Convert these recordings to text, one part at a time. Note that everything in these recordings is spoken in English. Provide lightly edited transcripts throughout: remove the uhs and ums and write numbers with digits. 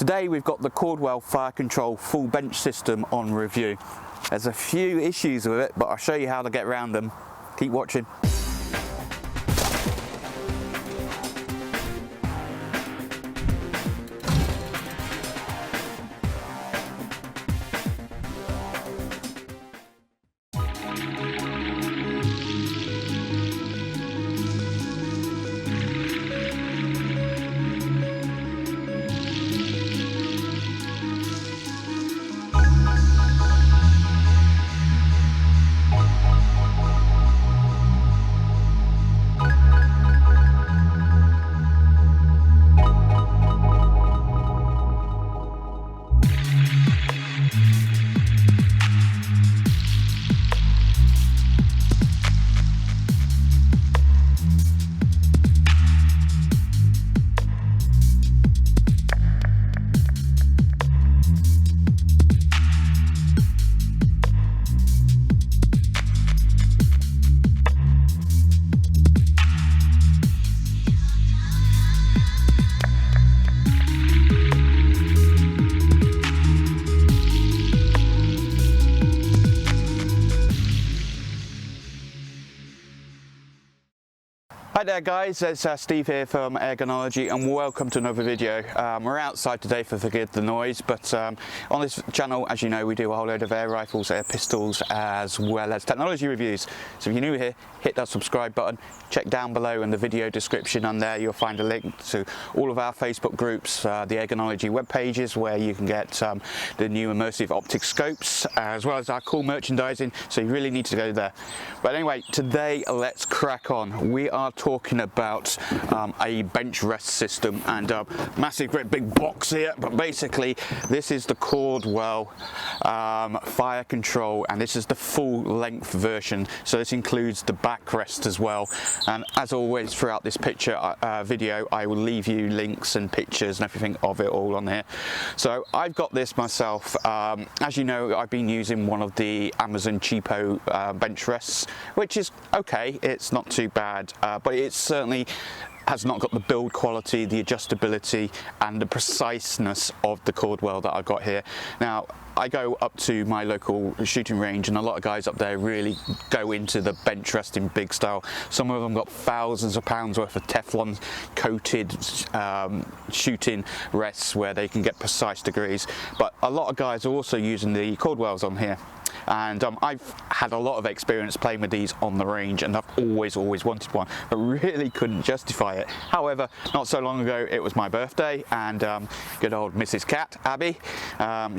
Today we've got the Caldwell Fire Control full bench system on review. There's a few issues with it, but I'll show you how to get around them. Keep watching. Hi there guys, it's Steve here from Airgunology and welcome to another video. We're outside today, for forgive the noise, but on this channel, as you know, we do a whole load of air rifles, air pistols, as well as technology reviews. So if you're new here, hit that subscribe button, check down below in the video description, and there you'll find a link to all of our Facebook groups, the Airgunology web pages where you can get the new immersive optic scopes, as well as our cool merchandising, so you really need to go there. But anyway, today let's crack on. We are talking about a bench rest system, and massive great big box here, but basically this is the Caldwell Fire Control, and this is the full length version, so this includes the backrest as well. And as always throughout this video, I will leave you links and pictures and everything of it all on here. So I've got this myself. As you know, I've been using one of the Amazon cheapo bench rests, which is okay, it's not too bad, but it certainly has not got the build quality, the adjustability and the preciseness of the Caldwell that I've got here. Now, I go up to my local shooting range and a lot of guys up there really go into the bench rest in big style. Some of them got thousands of pounds worth of Teflon coated shooting rests where they can get precise degrees, but a lot of guys are also using the Caldwells on here. And I've had a lot of experience playing with these on the range, and I've always wanted one, but really couldn't justify it. However, not so long ago it was my birthday, and good old Mrs. Cat, Abby,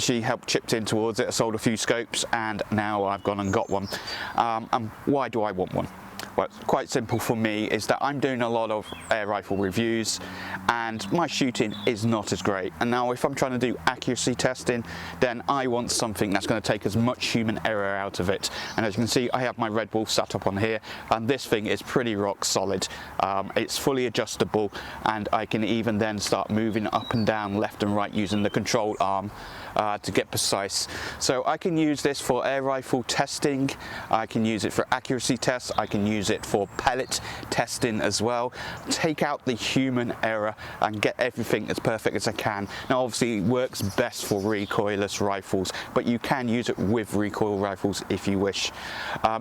she helped chipped in towards it. I sold a few scopes and now I've gone and got one. And why do I want one? Well, it's quite simple for me, is that I'm doing a lot of air rifle reviews and my shooting is not as great. And now if I'm trying to do accuracy testing, then I want something that's going to take as much human error out of it. And as you can see, I have my Red Wolf sat up on here, and this thing is pretty rock solid. It's fully adjustable, and I can even then start moving up and down, left and right, using the control arm to get precise. So I can use this for air rifle testing, I can use it for accuracy tests, I can use it for pellet testing as well, take out the human error and get everything as perfect as I can. Now obviously it works best for recoilless rifles, but you can use it with recoil rifles if you wish.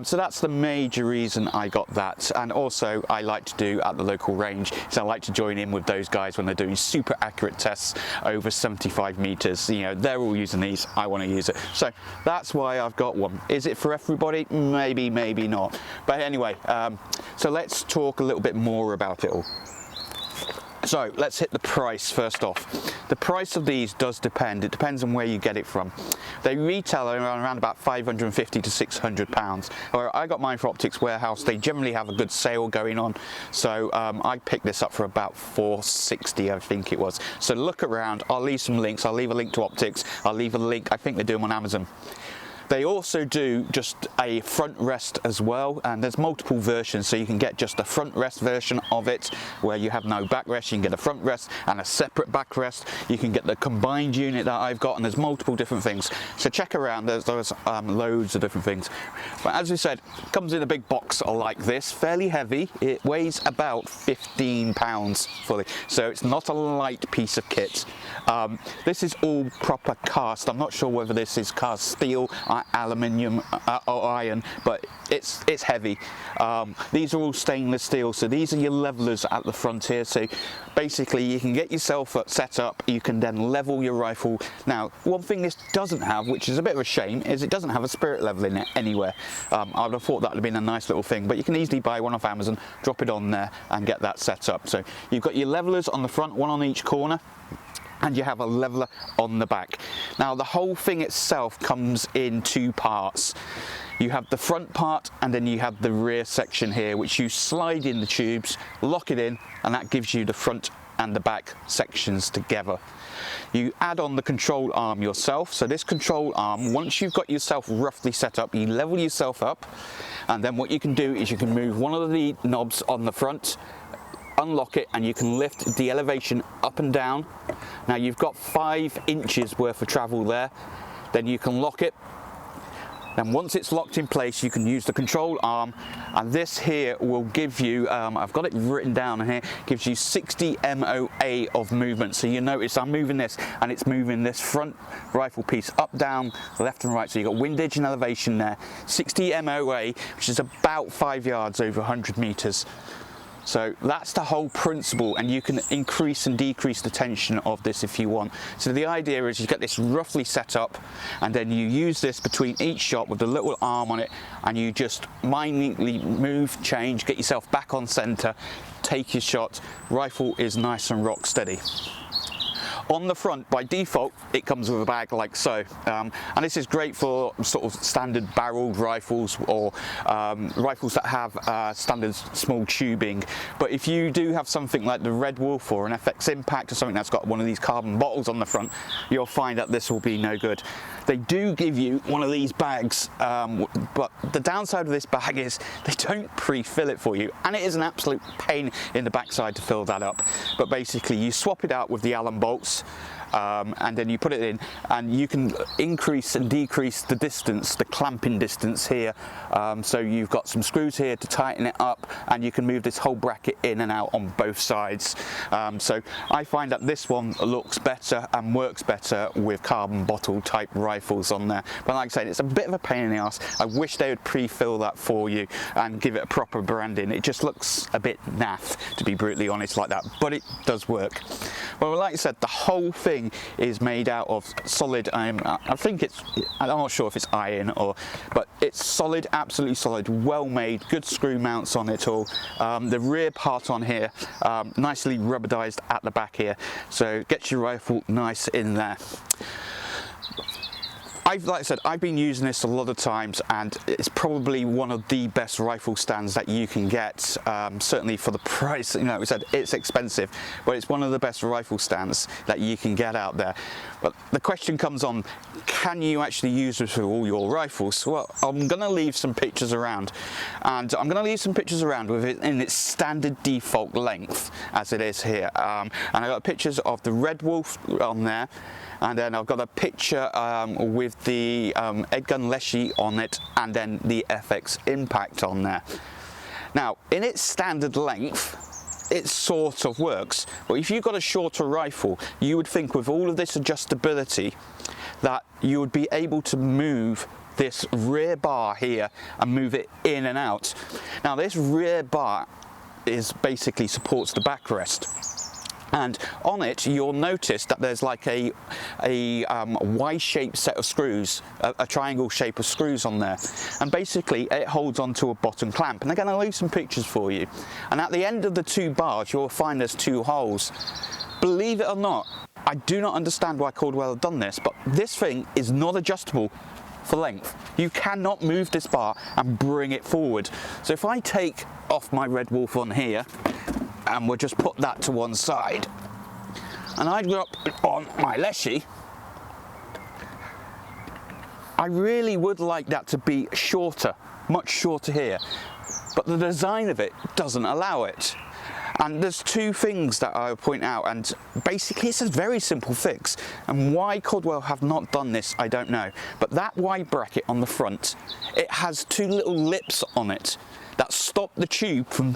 So that's the major reason I got that. And also I like to do at the local range, so I like to join in with those guys when they're doing super accurate tests over 75 meters. You know, they're all using these, I want to use it. So that's why I've got one. Is it for everybody? Maybe, maybe not. But anyway, so let's talk a little bit more about it all. So let's hit the price first off. The price of these does depend. It depends on where you get it from. They retail around about £550 to £600. However, I got mine for Optics Warehouse. They generally have a good sale going on. So I picked this up for about £460, I think it was. So look around. I'll leave some links. I'll leave a link to Optics. I'll leave a link. I think they do them on Amazon. They also do just a front rest as well, and there's multiple versions, so you can get just a front rest version of it where you have no backrest. You can get a front rest and a separate backrest. You can get the combined unit that I've got, and there's multiple different things. So check around, there's loads of different things. But as we said, it comes in a big box like this, fairly heavy. It weighs about 15 pounds fully, so it's not a light piece of kit. This is all proper cast. I'm not sure whether this is cast steel, aluminium or iron, but it's heavy. These are all stainless steel, so these are your levelers at the front here. So basically you can get yourself set up, you can then level your rifle. Now, one thing this doesn't have, which is a bit of a shame, is it doesn't have a spirit level in it anywhere. I would have thought that would have been a nice little thing, but you can easily buy one off Amazon, drop it on there and get that set up. So you've got your levelers on the front, one on each corner, and you have a leveler on the back. Now the whole thing itself comes in two parts. You have the front part and then you have the rear section here, which you slide in the tubes, lock it in, and that gives you the front and the back sections together. You add on the control arm yourself. So this control arm, once you've got yourself roughly set up, you level yourself up, and then what you can do is you can move one of the knobs on the front, unlock it, and you can lift the elevation up and down. Now you've got 5 inches worth of travel there. Then you can lock it. Then once it's locked in place, you can use the control arm, and this here will give you, I've got it written down here, gives you 60 MOA of movement. So you notice I'm moving this, and it's moving this front rifle piece up, down, left and right. So you've got windage and elevation there. 60 MOA, which is about 5 yards over 100 meters. So that's the whole principle, and you can increase and decrease the tension of this if you want. So the idea is you get this roughly set up, and then you use this between each shot with the little arm on it, and you just minutely move, change, get yourself back on center, take your shot. Rifle is nice and rock steady. On the front, by default, it comes with a bag like so, and this is great for sort of standard barreled rifles or rifles that have standard small tubing. But if you do have something like the Red Wolf or an FX Impact or something that's got one of these carbon bottles on the front, you'll find that this will be no good. They do give you one of these bags, but the downside of this bag is they don't pre-fill it for you, and it is an absolute pain in the backside to fill that up. But basically you swap it out with the Allen bolts, and then you put it in, and you can increase and decrease the distance, the clamping distance here. So you've got some screws here to tighten it up, and you can move this whole bracket in and out on both sides. So I find that this one looks better and works better with carbon bottle type rifles on there. But like I said, it's a bit of a pain in the ass. I wish they would pre-fill that for you and give it a proper branding. It just looks a bit naff, to be brutally honest, like that, but it does work. Well, like I said, the whole thing is made out of solid, I think it's, I'm not sure if it's iron or, but it's solid, absolutely solid, well made, good screw mounts on it all. The rear part on here, nicely rubberized at the back here, so get your rifle nice in there. Like I said, I've been using this a lot of times, and it's probably one of the best rifle stands that you can get, certainly for the price. You know, like I said, it's expensive, but it's one of the best rifle stands that you can get out there. But the question comes on, can you actually use this for all your rifles? Well, I'm going to leave some pictures around, and I'm going to leave some pictures around with it in its standard default length, as it is here. And I got pictures of the Red Wolf on there, and then I've got a picture with the Airgunology on it, and then the FX Impact on there. Now, in its standard length, it sort of works, but if you've got a shorter rifle, you would think with all of this adjustability that you would be able to move this rear bar here and move it in and out. Now, this rear bar is basically supports the backrest. And on it, you'll notice that there's like a Y-shaped set of screws, a triangle shape of screws on there. And basically, it holds onto a bottom clamp. And again, I'll leave some pictures for you. And at the end of the 2 bars, you'll find there's 2 holes. Believe it or not, I do not understand why Caldwell have done this, but this thing is not adjustable for length. You cannot move this bar and bring it forward. So if I take off my Red Wolf on here, and we'll just put that to one side, and I drop on my Leshy, I really would like that to be shorter, much shorter here, but the design of it doesn't allow it. And there's two things that I would point out, and basically it's a very simple fix, and why Caldwell have not done this I don't know, but that wide bracket on the front, it has two little lips on it that stop the tube from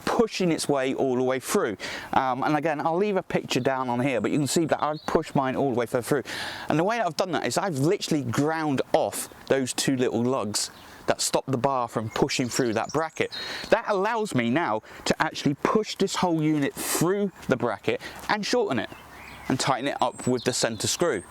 pushing its way all the way through. And again, I'll leave a picture down on here, but you can see that I've pushed mine all the way through. And the way that I've done that is I've literally ground off those two little lugs that stop the bar from pushing through that bracket. That allows me now to actually push this whole unit through the bracket and shorten it and tighten it up with the center screw.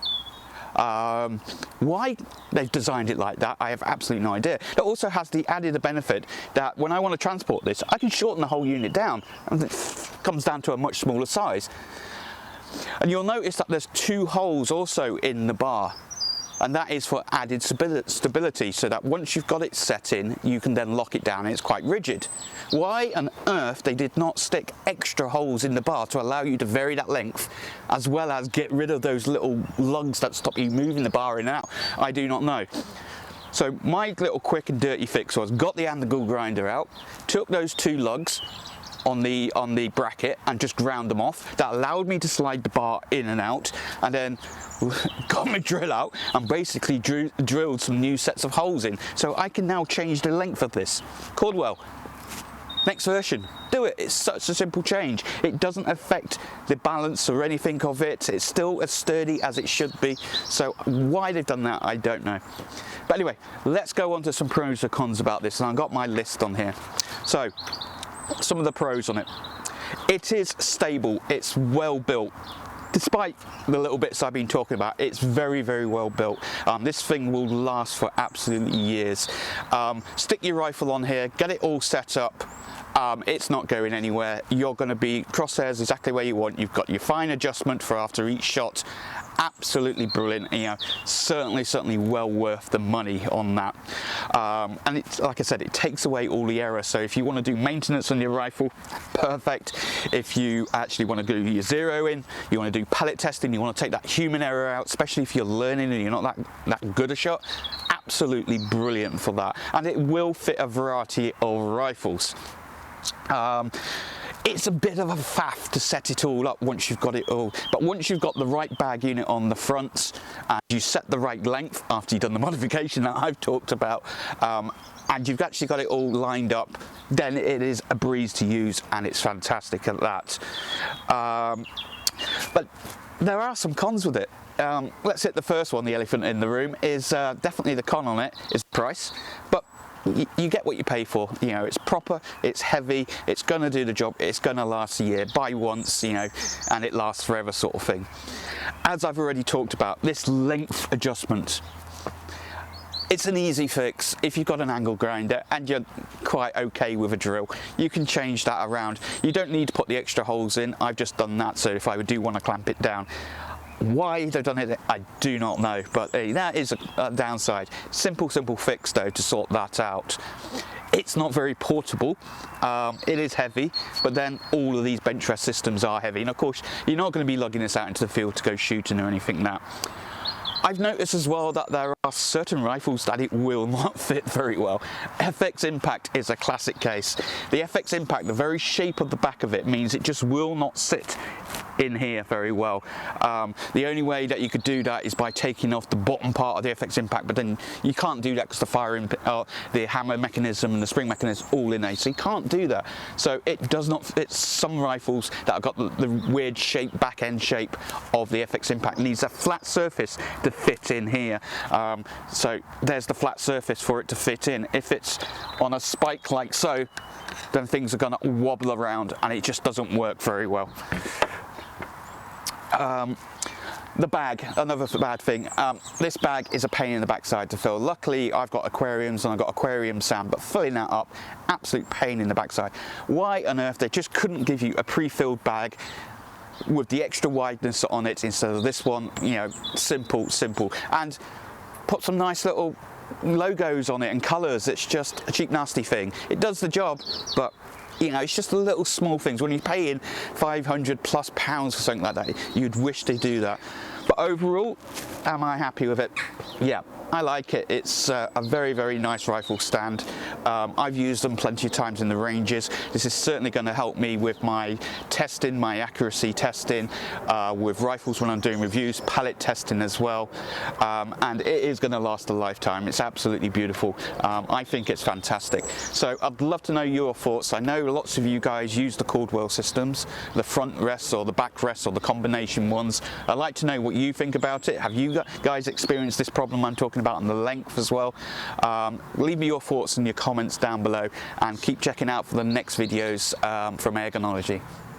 Why they've designed it like that, I have absolutely no idea. It also has the added benefit that when I want to transport this, I can shorten the whole unit down, and it comes down to a much smaller size. And you'll notice that there's two holes also in the bar, and that is for added stability, so that once you've got it set in, you can then lock it down and it's quite rigid. Why on earth they did not stick extra holes in the bar to allow you to vary that length, as well as get rid of those little lugs that stop you moving the bar in and out, I do not know. So my little quick and dirty fix was, got the angle grinder out, took those two lugs on the bracket and just ground them off. That allowed me to slide the bar in and out, and then got my drill out and basically drilled some new sets of holes in, so I can now change the length of this. Caldwell, next version, do it. It's such a simple change. It doesn't affect the balance or anything of it. It's still as sturdy as it should be. So why they've done that, I don't know. But anyway, let's go on to some pros and cons about this, and I've got my list on here. So some of the pros on it: it is stable, it's well built. Despite the little bits I've been talking about, it's very, very well built. This thing will last for absolutely years. Stick your rifle on here, get it all set up. It's not going anywhere. You're going to be crosshairs exactly where you want. You've got your fine adjustment for after each shot. Absolutely brilliant. You know, certainly well worth the money on that. And it's, like I said, it takes away all the error. So if you want to do maintenance on your rifle, perfect. If you actually want to do your zero in, you want to do pellet testing, you want to take that human error out, especially if you're learning and you're not that good a shot, absolutely brilliant for that. And it will fit a variety of rifles. It's a bit of a faff to set it all up once you've got it all, but once you've got the right bag unit on the fronts and you set the right length after you've done the modification that I've talked about, and you've actually got it all lined up, then it is a breeze to use, and it's fantastic at that. But there are some cons with it. Let's hit the first one. The elephant in the room is definitely the con on it is price, but you get what you pay for. You know, it's proper, it's heavy, it's going to do the job, it's going to last a year. Buy once, you know, and it lasts forever, sort of thing. As I've already talked about, this length adjustment, it's an easy fix. If you've got an angle grinder and you're quite okay with a drill, you can change that around. You don't need to put the extra holes in. I've just done that, so if I do want to clamp it down. Why they've done it, I do not know, but that is a downside. Simple fix though to sort that out. It's not very portable. It is heavy, but then all of these bench rest systems are heavy, and of course you're not going to be lugging this out into the field to go shooting or anything like that. I've noticed as well that there are certain rifles that it will not fit very well. FX Impact is a classic case. The FX Impact, the very shape of the back of it means it just will not sit in here very well. The only way that you could do that is by taking off the bottom part of the FX Impact, but then you can't do that because the firing, the hammer mechanism and the spring mechanism all in there, so you can't do that. So it does not fit some rifles that have got the weird shape, back end shape of the FX Impact. It needs a flat surface to fit in here. So there's the flat surface for it to fit in. If it's on a spike like so, then things are going to wobble around and it just doesn't work very well. The bag, another bad thing. This bag is a pain in the backside to fill. Luckily I've got aquariums and I've got aquarium sand, but filling that up, absolute pain in the backside. Why on earth they just couldn't give you a pre-filled bag with the extra wideness on it instead of this one? You know, simple, and put some nice little logos on it and colours. It's just a cheap nasty thing. It does the job, but you know, it's just the little small things. When you're paying £500+ for something like that, you'd wish they do that. But overall, am I happy with it? Yeah, I like it. It's a very, very nice rifle stand. I've used them plenty of times in the ranges. This is certainly going to help me with my testing, my accuracy testing, with rifles when I'm doing reviews, pallet testing as well, and it is going to last a lifetime. It's absolutely beautiful. I think it's fantastic. So I'd love to know your thoughts. I know lots of you guys use the Caldwell systems, the front rests or the back rests or the combination ones. I'd like to know what you think about it. Have you guys experienced this problem I'm talking about, and the length as well? Leave me your thoughts in your comments down below, and keep checking out for the next videos from Airgunology.